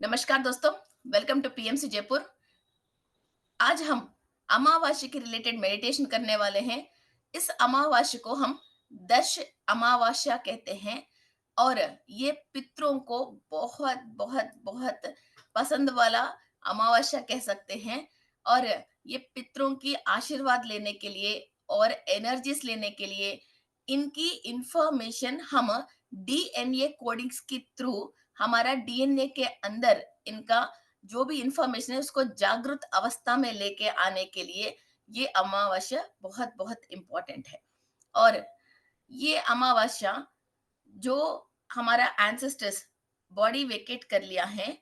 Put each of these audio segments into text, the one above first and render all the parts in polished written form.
नमस्कार दोस्तों, welcome to PMC Jaipur. आज हम अमावास्या के रिलेटेड मेडिटेशन करने वाले हैं। इस अमावास्या को हम दश अमावास्या कहते हैं और ये पितरों को बहुत बहुत बहुत पसंद वाला अमावस्या कह सकते हैं। और ये पितरों की आशीर्वाद लेने के लिए और एनर्जीज लेने के लिए इनकी इंफॉर्मेशन हम डीएनए कोडिंग्स के थ्रू हमारा डीएनए के अंदर इनका जो भी इंफॉर्मेशन है उसको जागृत अवस्था में लेके आने के लिए ये अमावस्या बहुत बहुत इम्पोर्टेंट है। और ये अमावस्या जो हमारा एंसेस्टर्स बॉडी वेकेट कर लिया है,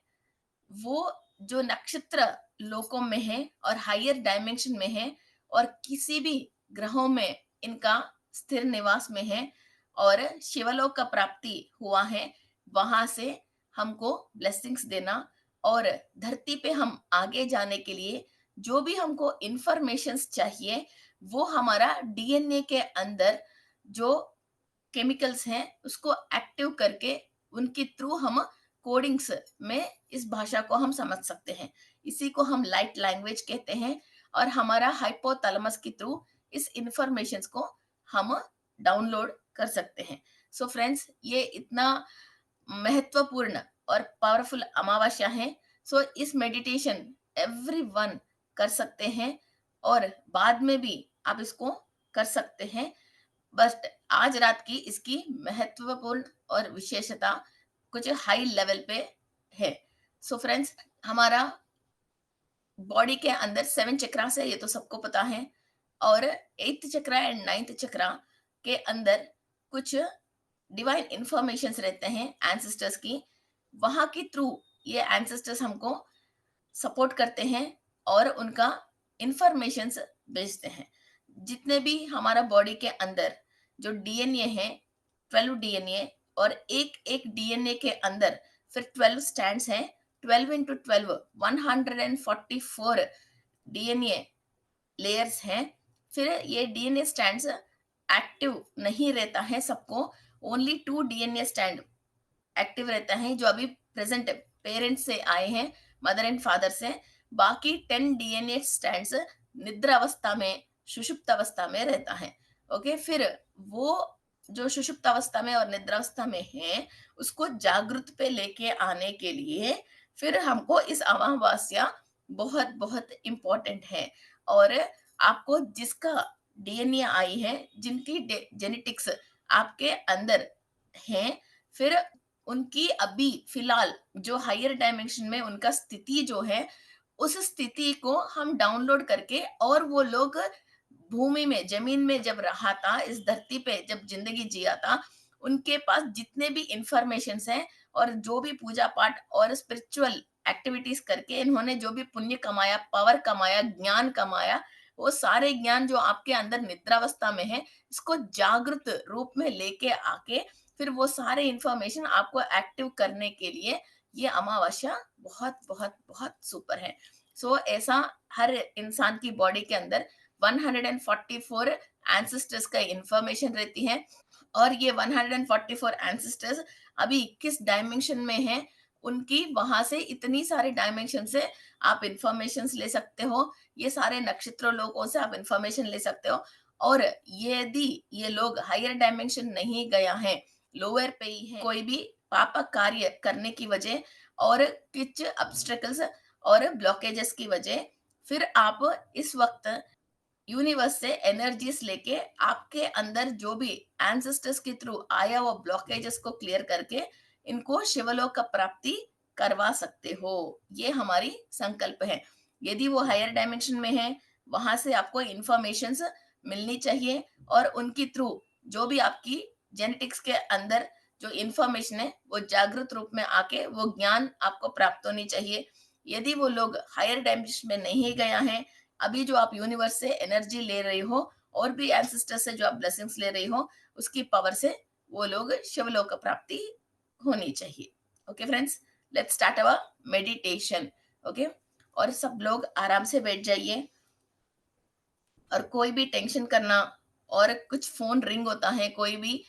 वो जो नक्षत्र लोकों में है और हायर डायमेंशन में है और किसी भी ग्रहों में इनका स्थिर निवास में है और शिवलोक का प्राप्ति हुआ है, वहां से हमको ब्लेसिंग्स देना और धरती पे हम आगे जाने के लिए जो भी हमको इंफॉर्मेशंस चाहिए वो हमारा डीएनए के अंदर जो केमिकल्स हैं उसको एक्टिव करके उनके थ्रू हम कोडिंग्स में इस भाषा को हम समझ सकते हैं। इसी को हम लाइट लैंग्वेज कहते हैं और हमारा हाइपोथैलेमस के थ्रू इस इंफॉर्मेशन को हम डाउनलोड कर सकते हैं। सो फ्रेंड्स, ये इतना महत्वपूर्ण और पावरफुल अमावस्या है। सो इस मेडिटेशन एवरीवन कर सकते हैं और बाद में भी आप इसको कर सकते हैं। बस आज रात की इसकी महत्वपूर्ण और विशेषता कुछ हाई लेवल पे है। सो फ्रेंड्स, हमारा बॉडी के अंदर 7 चक्रास है, ये तो सबको पता है। और 8th चक्रा एंड 9th चक्रा के अंदर कुछ डिवाइन इंफॉर्मेशंस रहते हैं एंसेस्टर्स की। वहां के थ्रू ये एंसेस्टर्स हमको सपोर्ट करते हैं और उनका इंफॉर्मेशंस भेजते हैं। जितने भी हमारा बॉडी के अंदर जो डीएनए है, 12 डीएनए, और एक एक डीएनए के अंदर फिर 12 स्टैंड्स हैं। 12 इंटू 12 144 डीएनए लेयर्स हैं। फिर ये डीएनए स्टैंड्स एक्टिव नहीं रहता है सबको, ओनली 2 डीएनए स्टैंड एक्टिव रहता है जो अभी प्रेजेंट पेरेंट्स से आए हैं, मदर एंड फादर से। बाकी 10 डीएनए स्टैंड्स निद्रा अवस्था में, सुषुप्त अवस्था में रहता है। ओके, फिर वो जो सुषुप्त अवस्था में और निद्रावस्था में है उसको जागृत पे लेके आने के लिए फिर हमको इस अमावस्या बहुत बहुत इम्पोर्टेंट है। और आपको जिसका डीएनए आई है, जिनकी जेनेटिक्स आपके अंदर है, फिर उनकी अभी फिलहाल जो हायर डायमेंशन में उनका स्थिति जो है, उस स्थिति को हम डाउनलोड करके, और वो लोग भूमि में, जमीन में जब रहा था, इस धरती पे जब जिंदगी जिया था, उनके पास जितने भी इंफॉर्मेशंस हैं और जो भी पूजा पाठ और स्पिरिचुअल एक्टिविटीज करके इन्होंने जो भी पुण्य कमाया, पावर कमाया, ज्ञान कमाया, वो सारे ज्ञान जो आपके अंदर निद्रावस्था में है, इसको जागृत रूप में लेके आके फिर वो सारे इंफॉर्मेशन आपको एक्टिव करने के लिए ये अमावस्या बहुत बहुत बहुत सुपर है। सो ऐसा हर इंसान की बॉडी के अंदर 144 एंसेस्टर्स का इंफॉर्मेशन रहती है और ये 144 एंसेस्टर्स अभी किस डायमेंशन में है, उनकी वहां से इतनी सारे डायमेंशन से आप इंफॉर्मेशन ले सकते हो। ये सारे नक्षत्रों लोगों से आप इंफॉर्मेशन ले सकते हो। और यदि ये लोग हायर डायमेंशन नहीं गया है, लोअर पे ही है, कोई भी पापक कार्य करने की वजह और कुछ ऑब्स्टेकल्स और ब्लॉकेजेस की वजह, फिर आप इस वक्त यूनिवर्स से एनर्जीज लेके आपके अंदर जो भी एंसेस्टर्स के थ्रू आया वो ब्लॉकेजेस को क्लियर करके इनको शिवलोक का प्राप्ति करवा सकते हो। ये हमारी संकल्प है। यदि वो हायर डायमेंशन में है, वहां से आपको इंफॉर्मेशंस मिलनी चाहिए और उनके थ्रू जो भी आपकी जेनेटिक्स के अंदर जो इंफॉर्मेशन है वो जागृत रूप में आके वो ज्ञान आपको प्राप्त होनी चाहिए। यदि वो लोग हायर डायमेंशन में नहीं गया है, अभी जो आप यूनिवर्स से एनर्जी ले रही हो और भी एंसेस्टर से जो आप ब्लेसिंग्स ले रही हो, उसकी पावर से वो लोग शिवलोक प्राप्ति होनी चाहिए। Okay friends, let's start our meditation. Okay, और सब लोग आराम से बैठ जाइए और कोई भी टेंशन करना और कुछ फोन रिंग होता है, कोई भी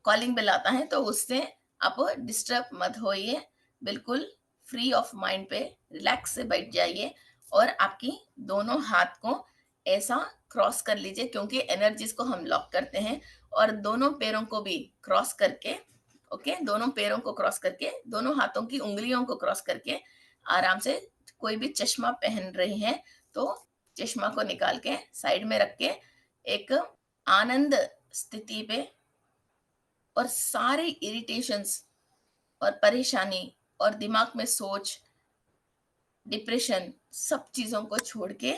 कॉलिंग बेल आता है, तो उससे आप डिस्टर्ब मत होइए। बिल्कुल फ्री ऑफ माइंड पे रिलैक्स से बैठ जाइए और आपकी दोनों हाथ को ऐसा क्रॉस कर लीजिए, क्योंकि एनर्जीज को हम लॉक करते हैं। और दोनों पैरों को भी क्रॉस करके, ओके, दोनों पैरों को क्रॉस करके, दोनों हाथों की उंगलियों को क्रॉस करके आराम से, कोई भी चश्मा पहन रही हैं तो चश्मा को निकाल के साइड में रख के एक आनंद स्थिति पे, और सारे इरिटेशंस और परेशानी और दिमाग में सोच, डिप्रेशन, सब चीज़ों को छोड़ के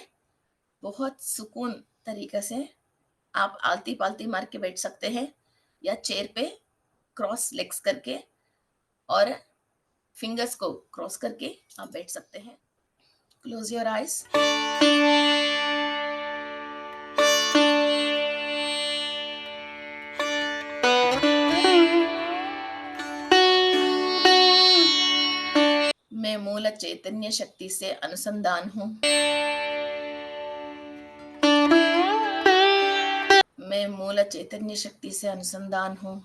बहुत सुकून तरीके से आप आलती-पालती मार के बैठ सकते हैं, या चेयर पे क्रॉस लेग्स करके और फिंगर्स को क्रॉस करके आप बैठ सकते हैं। Close your eyes. मैं मूल चैतन्य शक्ति से अनुसंधान हूँ। मैं मूल चैतन्य शक्ति से अनुसंधान हूँ।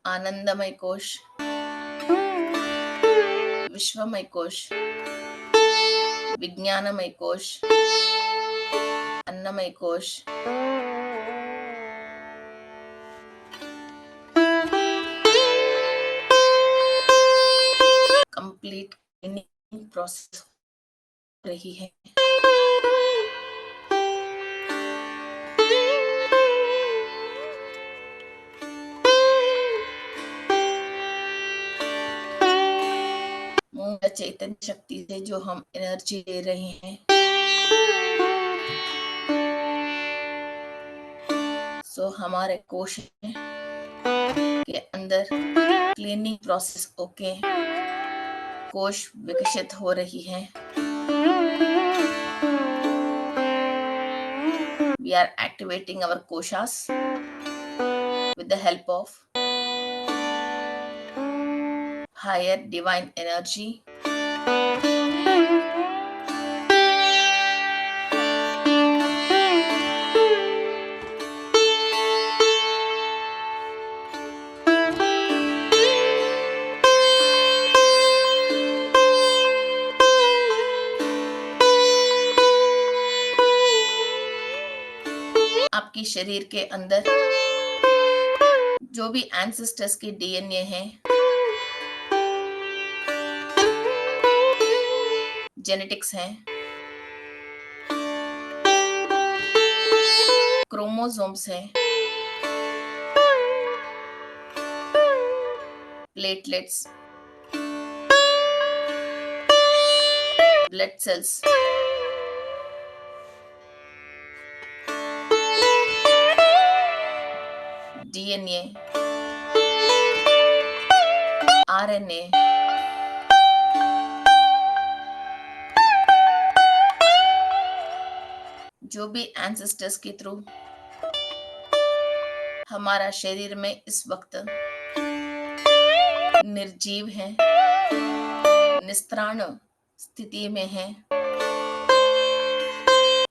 आनंदमय कोश, विश्वमय कोश, विज्ञानमय कोश, अन्नमय कोश, कंप्लीट क्लीनिंग प्रोसेस हो रही है। मूल चैतन्य शक्ति से जो हम एनर्जी ले रहे हैं, सो हमारे कोश के अंदर क्लीनिंग प्रोसेस ओके, कोश विकसित हो रही है। We are activating our koshas with the help of higher divine energy. आपकी शरीर के अंदर जो भी एंसेस्टर्स की डीएनए है, जेनेटिक्स हैं, क्रोमोसोम्स हैं, platelets, blood cells, DNA, RNA, जो भी एंसेस्टर्स के थ्रू हमारा शरीर में इस वक्त निर्जीव है, निस्त्राण स्थिति में है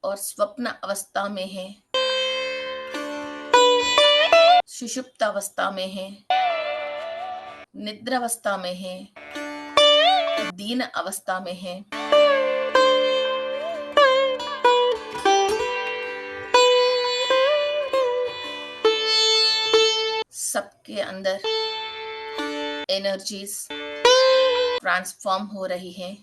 और स्वप्न अवस्था में है, सुषुप्त अवस्था में है, निद्रावस्था में है, दीन अवस्था में है, सबके अंदर एनर्जीज ट्रांसफॉर्म हो रही है।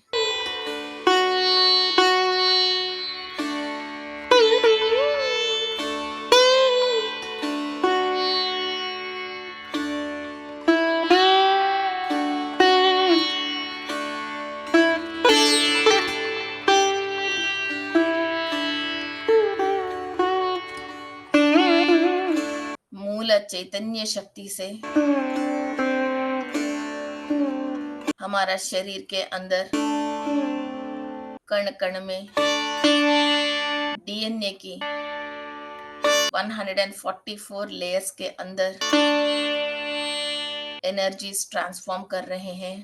मूल चैतन्य शक्ति से हमारा शरीर के अंदर कण कण में डीएनए की 144 लेयर्स के अंदर एनर्जीज ट्रांसफॉर्म कर रहे हैं।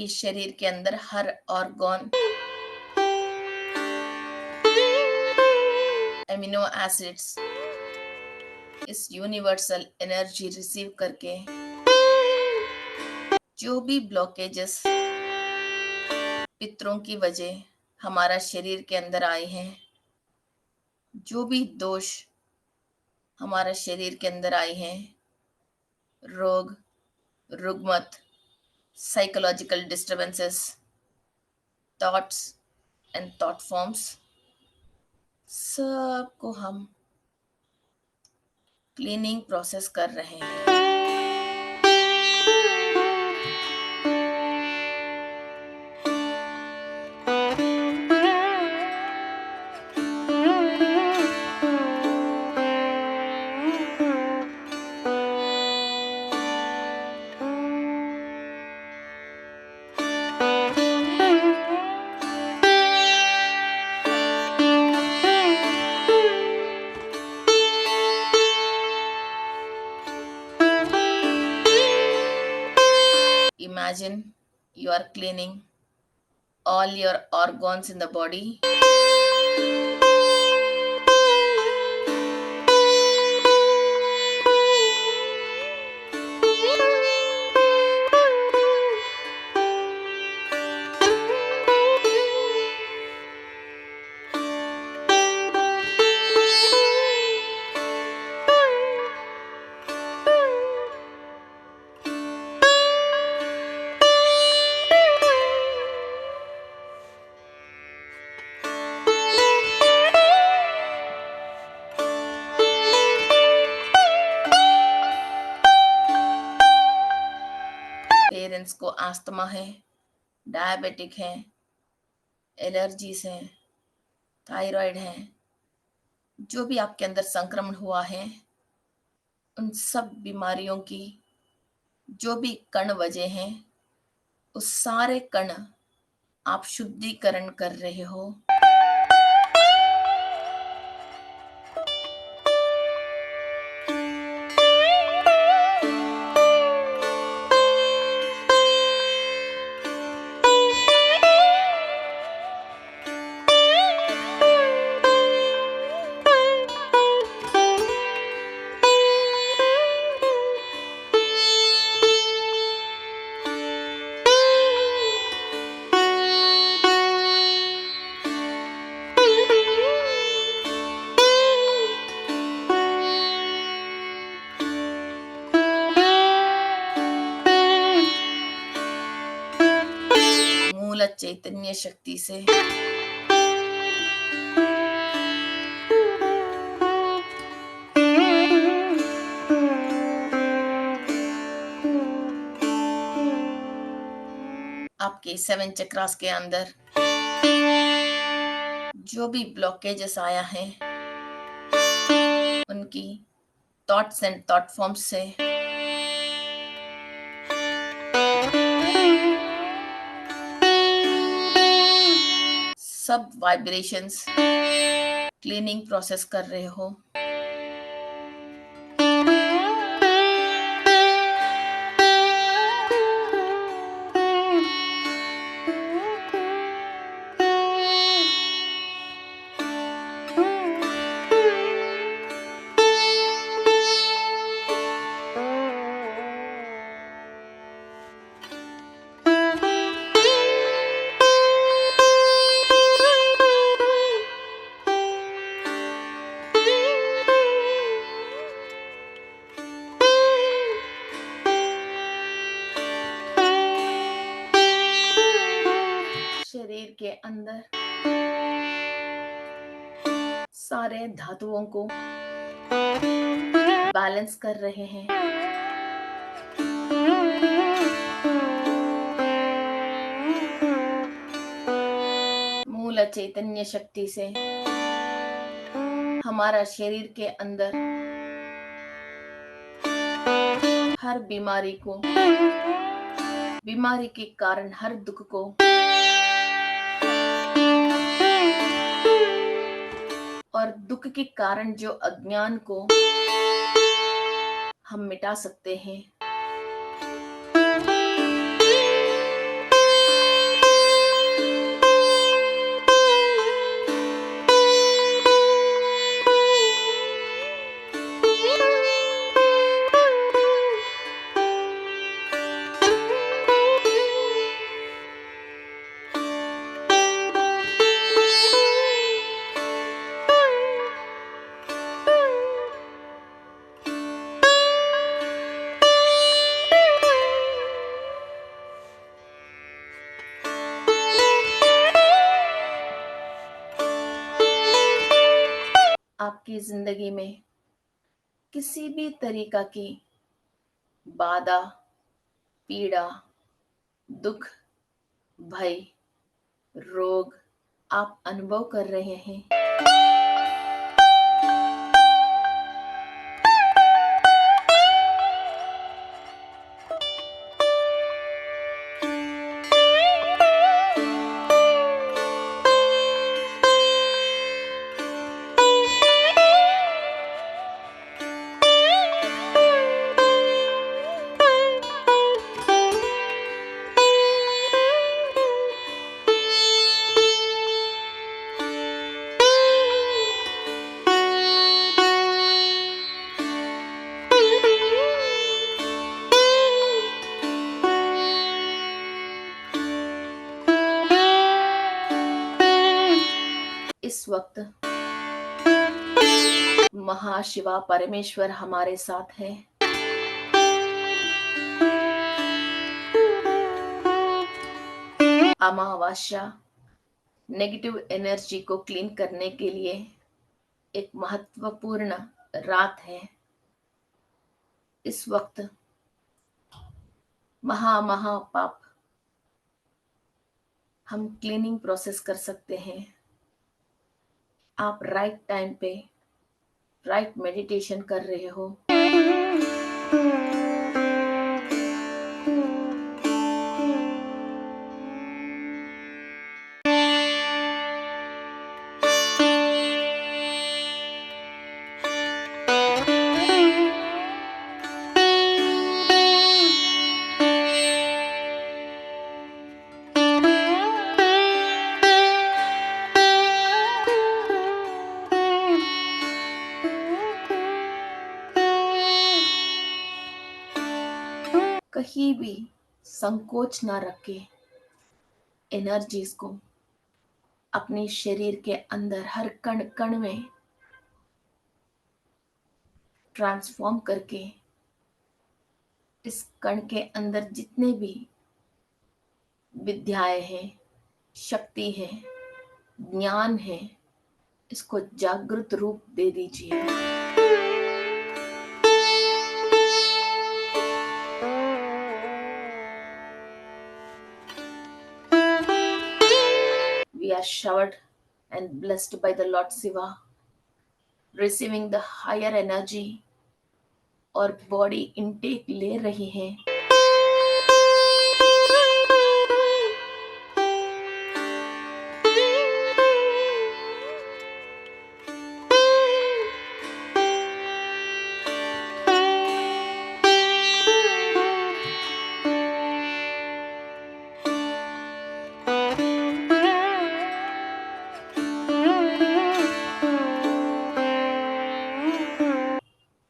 आपके शरीर के अंदर हर ऑर्गन एमिनो एसिड्स इस यूनिवर्सल एनर्जी रिसीव करके जो भी ब्लॉकेजेस पितरों की वजह हमारा शरीर के अंदर आए हैं, जो भी दोष हमारा शरीर के अंदर आए हैं, रोग, रुग्मत, psychological disturbances, thoughts and thought forms, सबको हम क्लीनिंग प्रोसेस कर रहे हैं। Imagine you are cleaning all your organs in the body. Parents को आस्थमा है, डायबिटिक है, एलर्जीज हैं, थायराइड है, जो भी आपके अंदर संक्रमण हुआ है, उन सब बीमारियों की जो भी कण वजह हैं, उस सारे कण आप शुद्धिकरण कर रहे हो। मूल चैतन्य शक्ति से आपके 7 चक्रास के अंदर जो भी ब्लॉकेजेस आया है, उनकी थॉट्स एंड थॉट फॉर्म्स से सब वाइब्रेशंस क्लीनिंग प्रोसेस कर रहे हो। शरीर के अंदर सारे धातुओं को बैलेंस कर रहे हैं। मूल चैतन्य शक्ति से हमारा शरीर के अंदर हर बीमारी को, बीमारी के कारण हर दुख को और दुख के कारण जो अज्ञान को हम मिटा सकते हैं। आपकी जिंदगी में किसी भी तरीका की बाधा, पीड़ा, दुख, भय, रोग आप अनुभव कर रहे हैं, इस वक्त महाशिवा परमेश्वर हमारे साथ है। अमावस्या नेगेटिव एनर्जी को क्लीन करने के लिए एक महत्वपूर्ण रात है। इस वक्त महा पाप हम क्लीनिंग प्रोसेस कर सकते हैं। आप राइट टाइम पे राइट मेडिटेशन कर रहे हो। कहीं भी संकोच ना रखे, एनर्जीज को अपने शरीर के अंदर हर कण कण में ट्रांसफॉर्म करके इस कण के अंदर जितने भी विद्याएं हैं, शक्ति है, ज्ञान है, इसको जागृत रूप दे दीजिए। We are showered and blessed by the Lord Shiva, receiving the higher energy और बॉडी इनटेक ले रही हैं।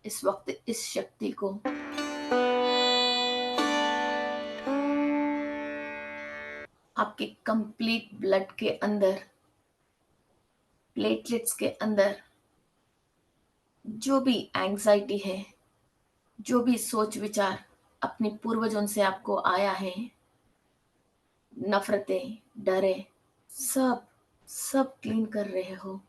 इस वक्त इस शक्ति को आपके कंप्लीट ब्लड के अंदर, प्लेटलेट्स के अंदर जो भी एंजाइटी है, जो भी सोच विचार अपने पूर्वजों से आपको आया है, नफरतें, डरे, सब सब क्लीन कर रहे हो।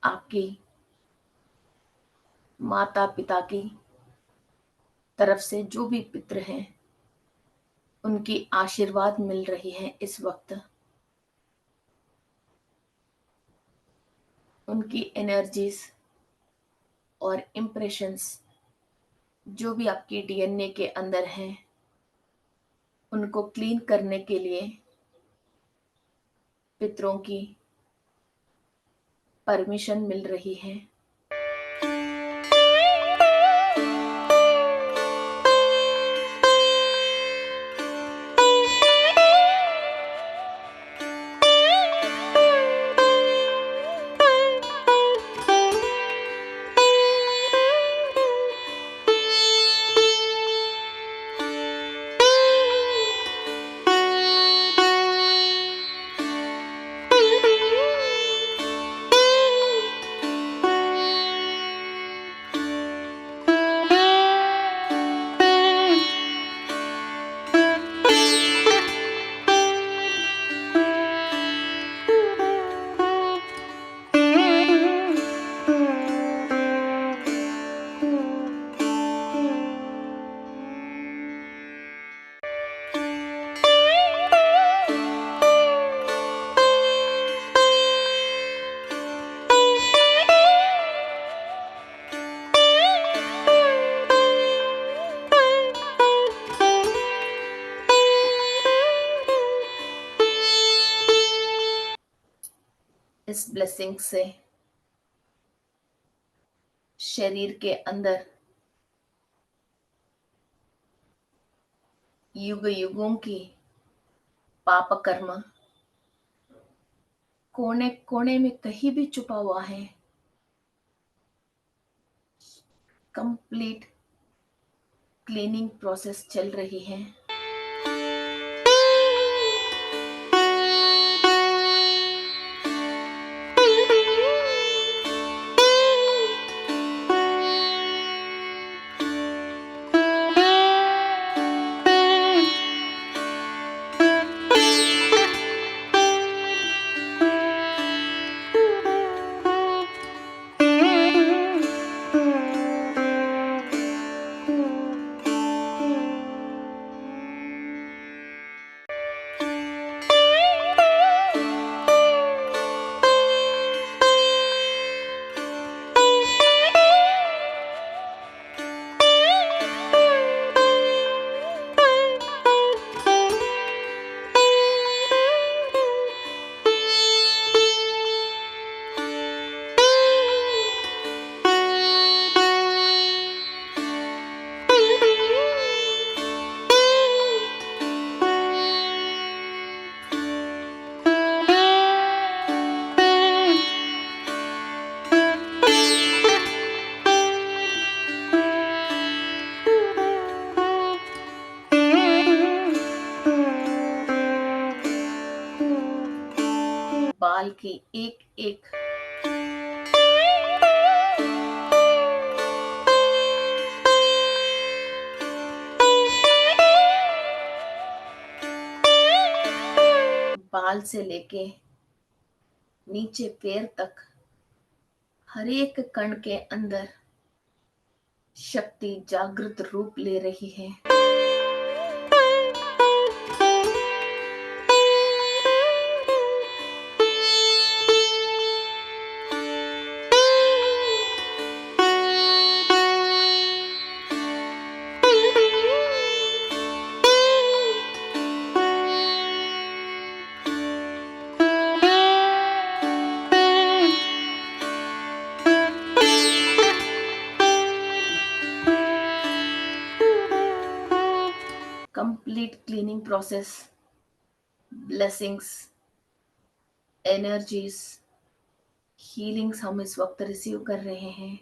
आपकी माता पिता की तरफ से जो भी पितृ हैं, उनकी आशीर्वाद मिल रही है। इस वक्त उनकी एनर्जीज और इम्प्रेशंस जो भी आपके डीएनए के अंदर हैं, उनको क्लीन करने के लिए पितरों की परमिशन मिल रही है। इस ब्लेसिंग से शरीर के अंदर युग युगों की पाप कर्म कोने कोने में कहीं भी छुपा हुआ है, कंप्लीट क्लीनिंग प्रोसेस चल रही है। बाल की एक एक बाल से लेके नीचे पैर तक हर एक कण के अंदर शक्ति जागृत रूप ले रही है। Complete cleaning process, blessings, energies, healings हम इस वक्त रिसीव कर रहे हैं।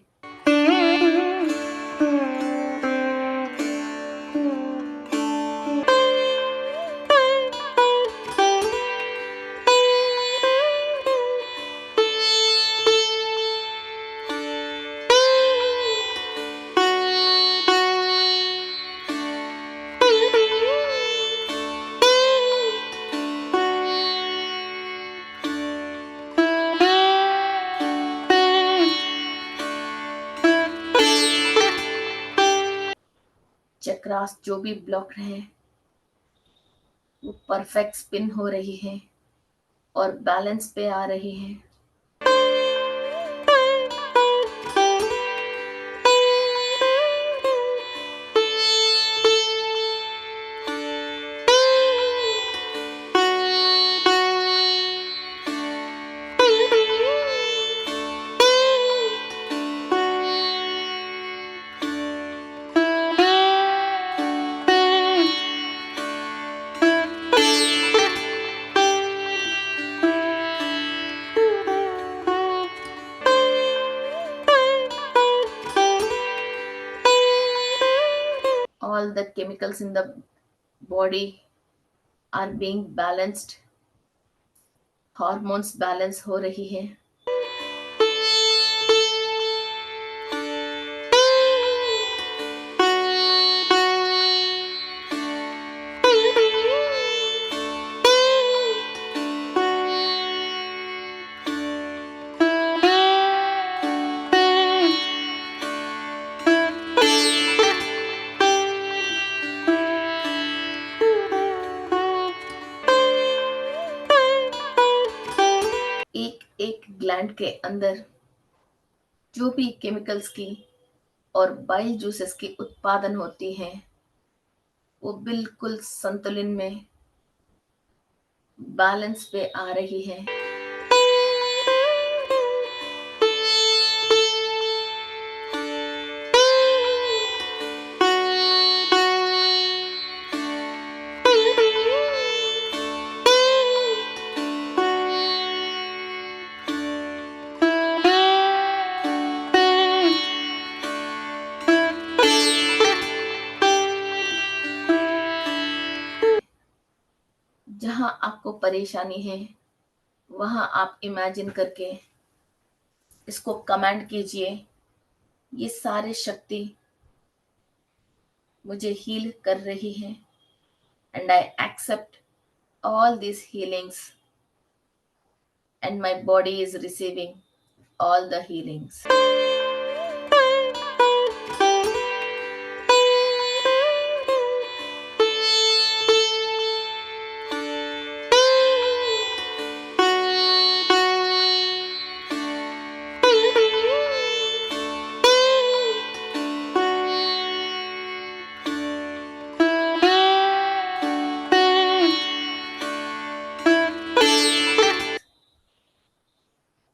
चक्रास जो भी ब्लॉक हैं वो परफेक्ट स्पिन हो रही है और बैलेंस पे आ रही है। all the chemicals in the body are being balanced, hormones balance हो रही है. एक एक ग्लैंड के अंदर जो भी केमिकल्स की और बाइल जूसेस की उत्पादन होती हैं वो बिल्कुल संतुलन में, बैलेंस पे आ रही है. जहां आपको परेशानी है वहां आप इमेजिन करके इसको कमांड कीजिए, ये सारे शक्ति मुझे हील कर रही है and I accept all these healings and my body is receiving all the healings.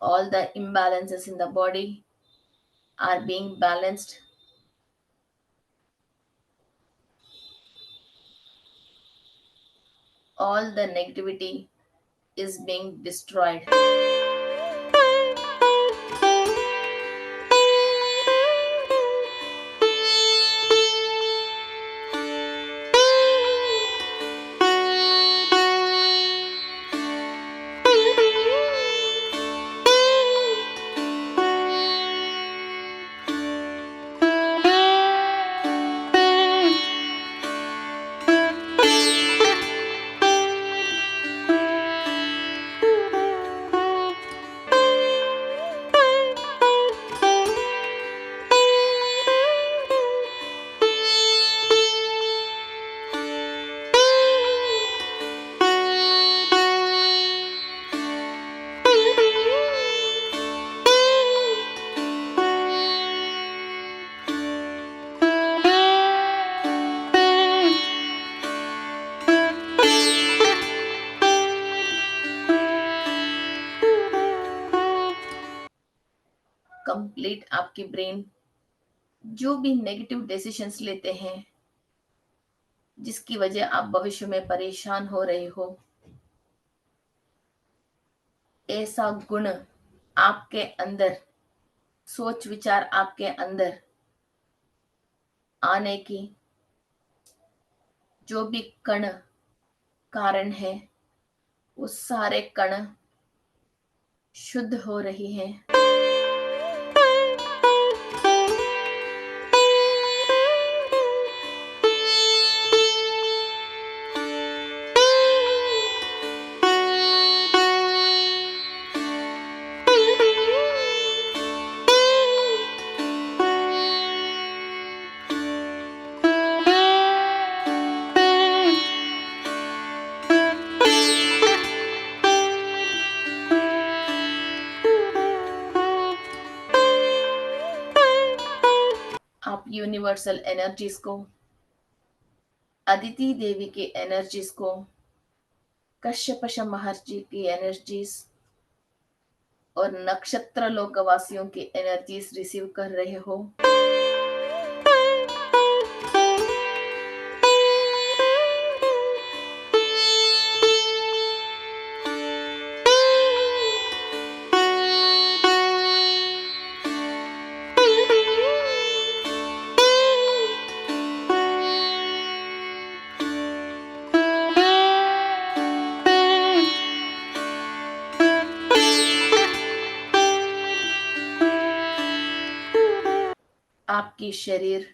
All the imbalances in the body are being balanced. All the negativity is being destroyed. Complete आपकी brain जो भी negative decisions लेते हैं जिसकी वजह आप भविष्य में परेशान हो रहे हो, ऐसा गुण आपके अंदर, सोच विचार आपके अंदर आने की जो भी कण कारण है वो सारे कण शुद्ध हो रही हैं. आप यूनिवर्सल एनर्जीज को, अदिति देवी की एनर्जीज को, कश्यप महर्षि की एनर्जीज और नक्षत्र लोकवासियों की एनर्जीज रिसीव कर रहे हो. आपकी शरीर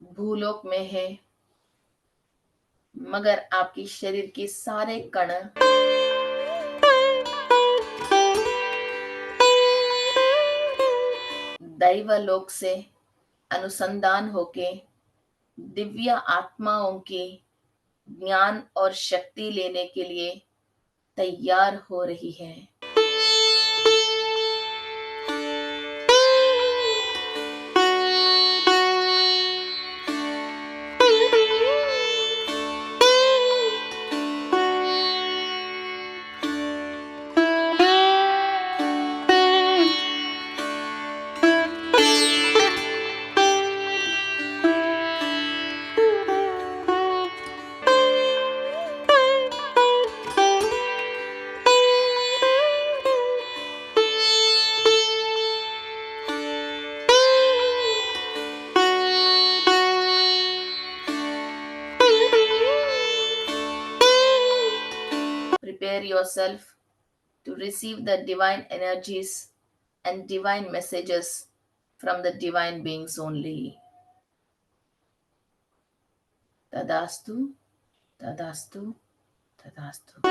भूलोक में है, मगर आपकी शरीर के सारे कण दैवलोक से अनुसंधान होके दिव्य आत्माओं की ज्ञान और शक्ति लेने के लिए तैयार हो रही है। Prepare yourself to receive the divine energies and divine messages from the divine beings only. Tadastu, Tadastu, Tadastu.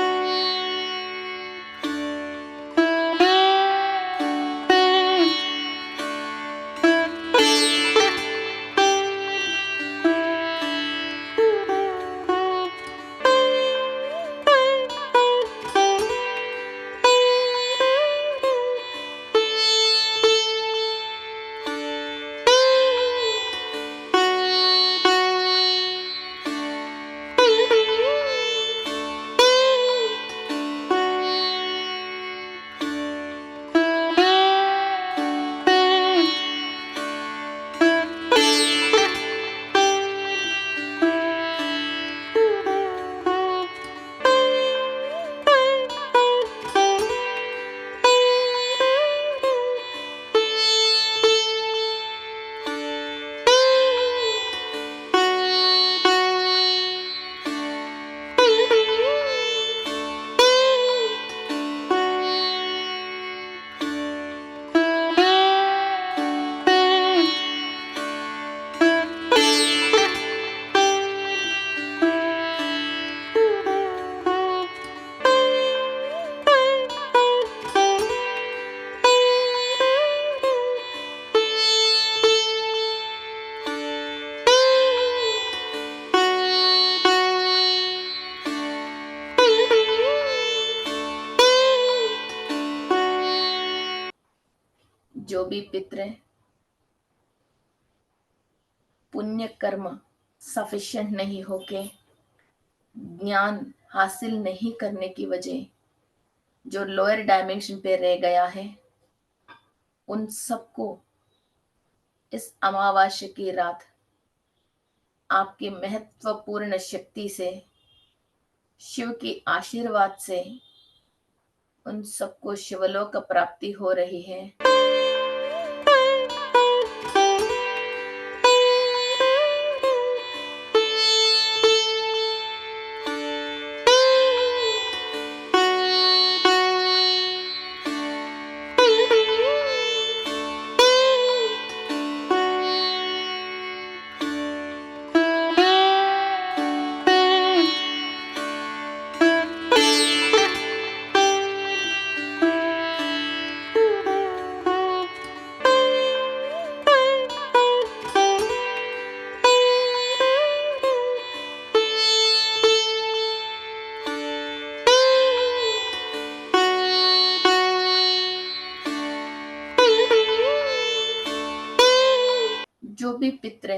जो भी पितृ पुण्य कर्म सफिशिएंट नहीं होके ज्ञान हासिल नहीं करने की वजह जो लोअर डायमेंशन पे रह गया है, उन सबको इस अमावास्या की रात आपकी महत्वपूर्ण शक्ति से, शिव की आशीर्वाद से उन सबको शिवलोक प्राप्ति हो रही है। जो भी पितृ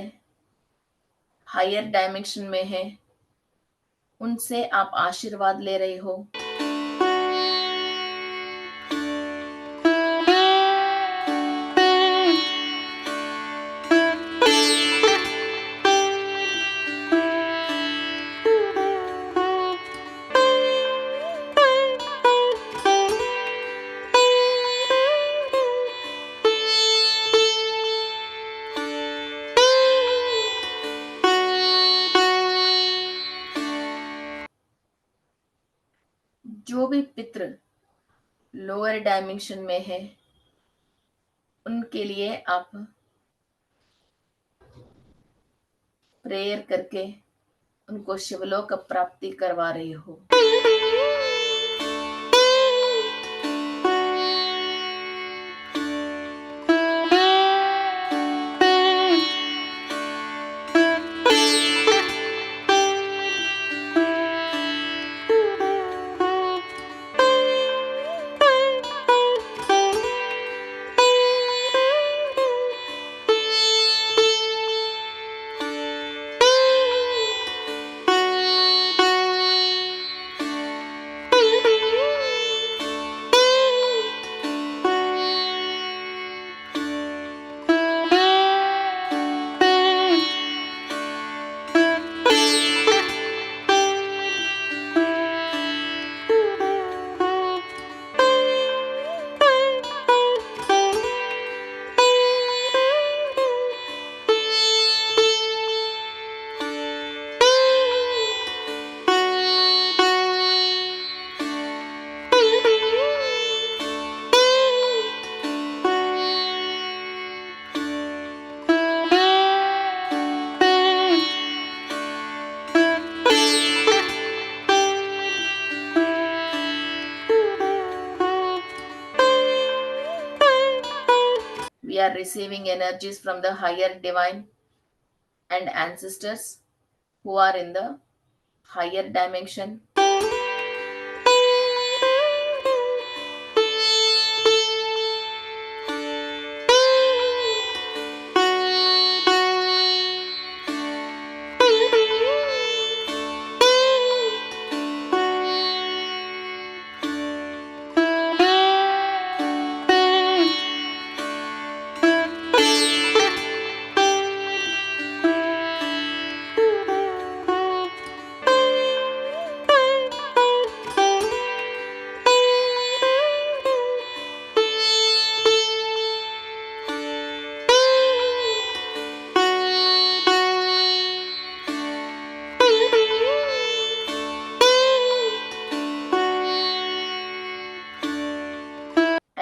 हायर डायमेंशन में है, उनसे आप आशीर्वाद ले रहे हो। जो भी पितृ लोअर डायमेंशन में है, उनके लिए आप प्रेयर करके उनको शिवलोक प्राप्ति करवा रही हो। We are receiving energies from the higher divine and ancestors who are in the higher dimension.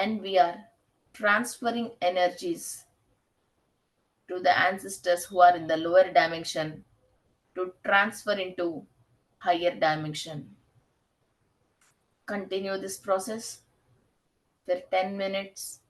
And we are transferring energies to the ancestors who are in the lower dimension to transfer into higher dimension. Continue this process for 10 minutes.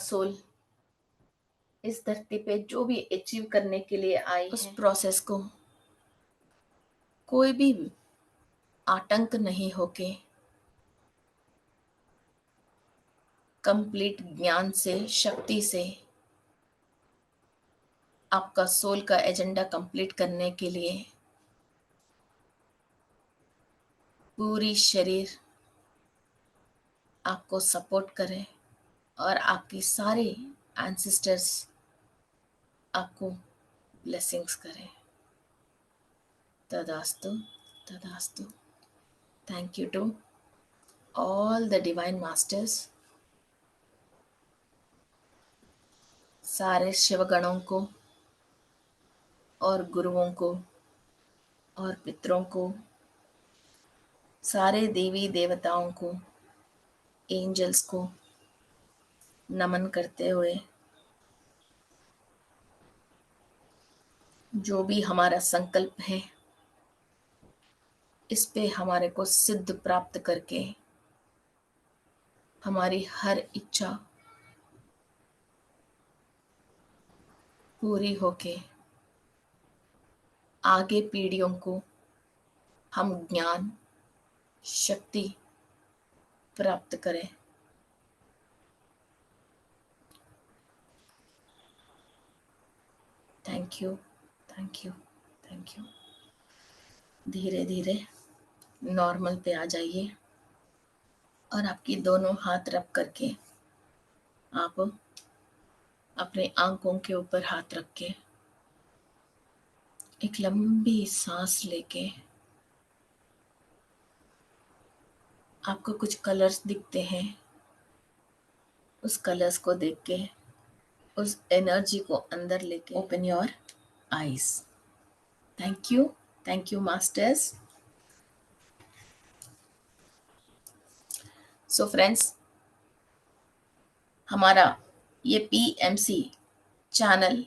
Soul इस धरती पे जो भी achieve करने के लिए आई उस process को कोई भी आतंक नहीं होके कंप्लीट ज्ञान से, शक्ति से आपका सोल का एजेंडा कंप्लीट करने के लिए पूरी शरीर आपको सपोर्ट करे और आपकी सारे एंसेस्टर्स आपको ब्लेसिंग्स करें। तदास्तु, तदास्तु। Thank you to all the divine masters, सारे शिवगणों को और गुरुओं को और पितरों को, सारे देवी देवताओं को, एंजल्स को नमन करते हुए जो भी हमारा संकल्प है इस पे हमारे को सिद्ध प्राप्त करके हमारी हर इच्छा पूरी होके आगे पीढ़ियों को हम ज्ञान, शक्ति प्राप्त करें। Thank you, thank you, thank you. धीरे धीरे नॉर्मल पे आ जाइए और आपकी दोनों हाथ रख करके आप अपने आंखों के ऊपर हाथ रख के एक लंबी सांस लेके आपको कुछ कलर्स दिखते हैं, उस कलर्स को देख के उस एनर्जी को अंदर लेके open your eyes. Thank you masters. So friends, हमारा ये पीएमसी चैनल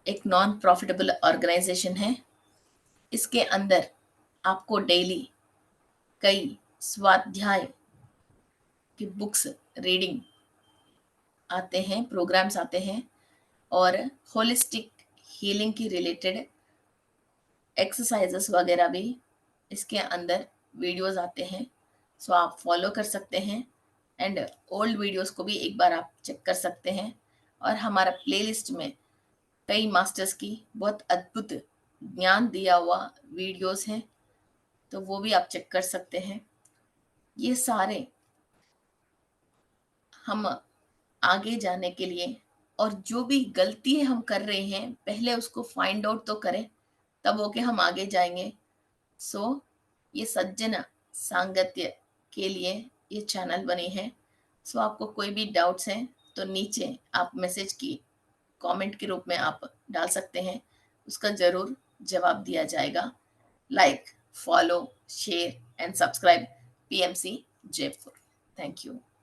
एक नॉन प्रॉफिटेबल ऑर्गेनाइजेशन है। इसके अंदर आपको डेली कई स्वाध्याय की बुक्स रीडिंग आते हैं, प्रोग्राम्स आते हैं और होलिस्टिक हीलिंग की रिलेटेड एक्सरसाइजेस वगैरह भी इसके अंदर वीडियोस आते हैं। सो आप फॉलो कर सकते हैं एंड ओल्ड वीडियोस को भी एक बार आप चेक कर सकते हैं। और हमारा प्लेलिस्ट में कई मास्टर्स की बहुत अद्भुत ज्ञान दिया हुआ वीडियोस हैं, तो वो भी आप चेक कर सकते हैं। ये सारे हम आगे जाने के लिए और जो भी गलती हम कर रहे हैं पहले उसको फाइंड आउट तो करें, तब होके हम आगे जाएंगे। सो ये सज्जन सांगत्य के लिए ये चैनल बनी है। सो आपको कोई भी डाउट्स हैं तो नीचे आप मैसेज की कमेंट के रूप में आप डाल सकते हैं, उसका ज़रूर जवाब दिया जाएगा। Like, follow, share and subscribe PMC Jaipur. Thank you.